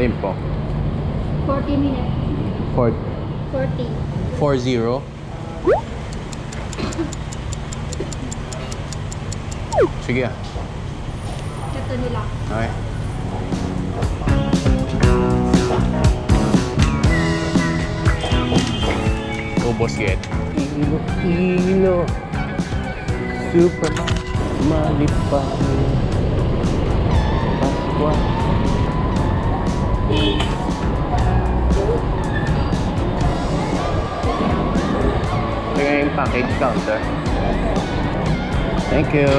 Alin po? 40 minutes. 40. 40. 40. Sige ah. Ito nila. Okay. Ubos get. Iloilo Supermart. Malipang Pasqua. Ito yung package counter. Thank you.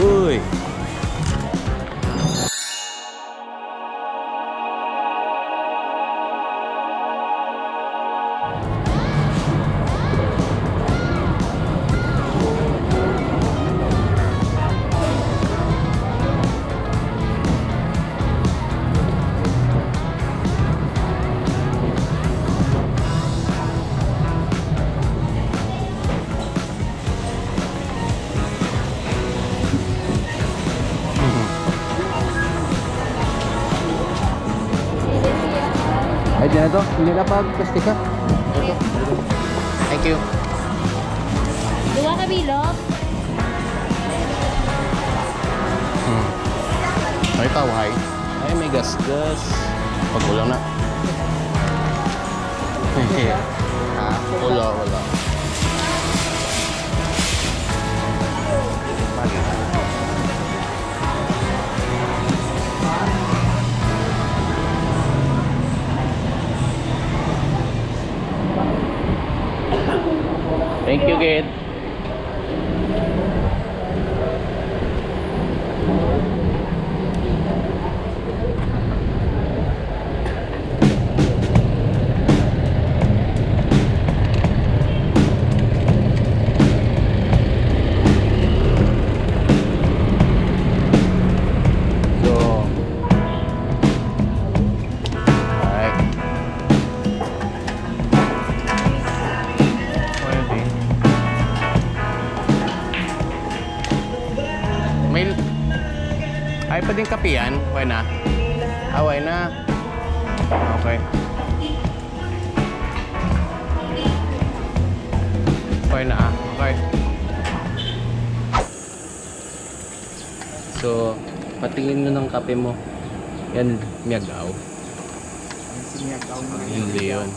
Uy. Ay, dyan na to. Hindi na pag-plastic ka. Ito. Thank you. Dua ka bilog. Ay, tawhay. Ay, may gas-gas. Pag-ulang na. Ha? Wala. Thank you, kid. Ay, pwedeng kape yan? Okay na? Okay na? Okay. Okay na okay. So, patingin mo ng kape mo. Yan, miyagaw. Hindi yun.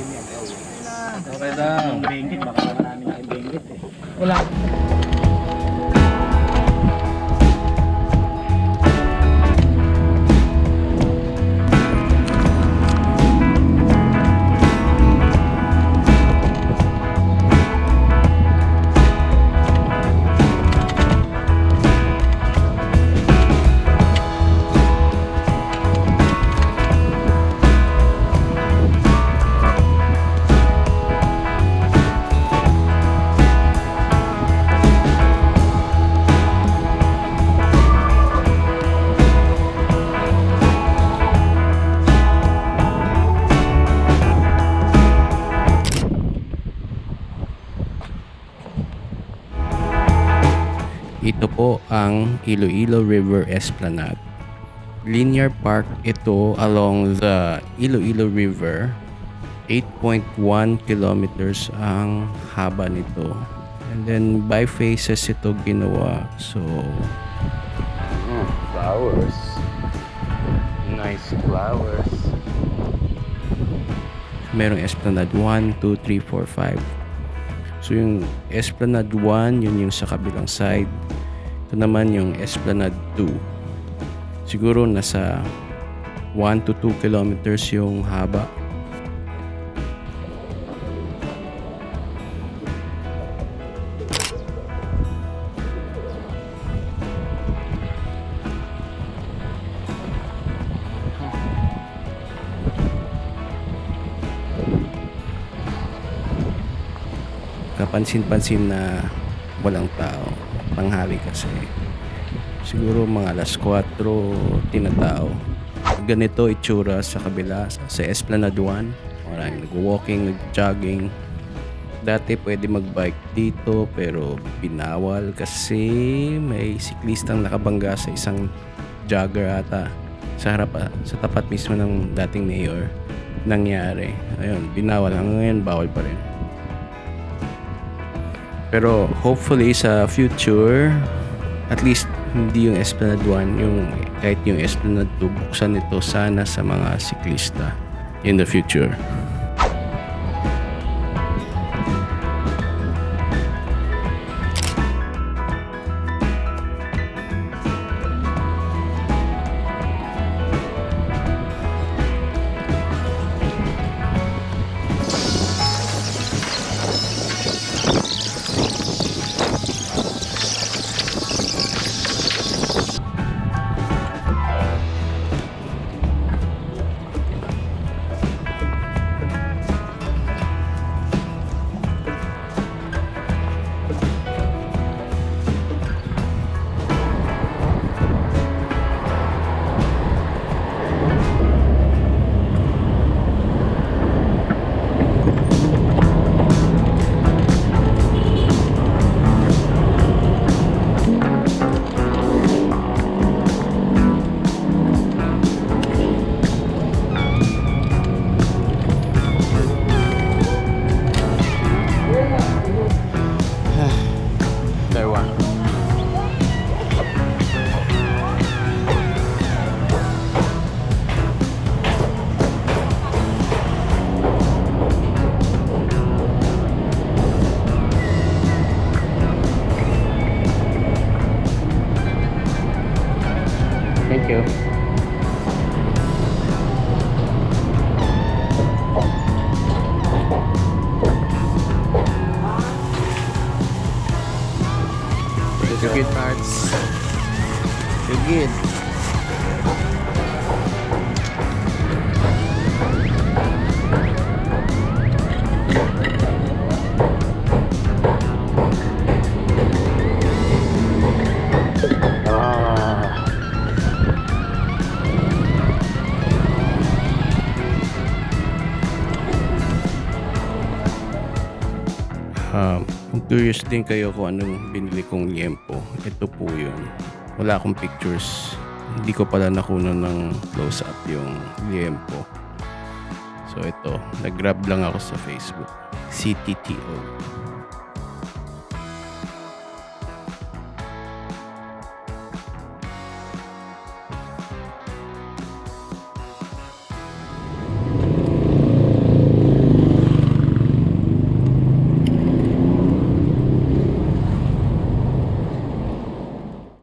Okay lang. Benggit, baka marami na benggit eh. Wala. Ito po ang Iloilo River Esplanade. Linear park ito along the Iloilo River. 8.1 kilometers ang haba nito. And then by phases ito ginawa. So, flowers. Nice flowers. Merong Esplanade 1, 2, 3, 4, 5. So yung Esplanade 1, yun yung sa kabilang side. Ito naman yung Esplanade 2. Siguro nasa 1 to 2 kilometers yung haba. Kapansin-pansin na walang tao. Panghari kasi. Siguro mga alas 4 tinatao. Ganito itsura sa kabila sa Esplanade 1. Maraming nag-walking, nag-jogging. Dati pwede mag-bike dito pero binawal kasi may siklistang nakabangga sa isang jogger ata sa sa tapat mismo ng dating mayor. Nangyari. Ayun, binawal. Hanggang ngayon, bawal pa rin. Pero hopefully sa future, at least hindi yung Esplanade 1, yung kahit yung Esplanade 2, buksan ito sana sa mga siklista in the future. Thank you. Good parts. Good. Kung curious din kayo kung anong binili kong liempo, ito po yun. Wala akong pictures. Hindi ko pala nakunan ng close-up yung liempo. So ito, nag-grab lang ako sa Facebook. CTTO.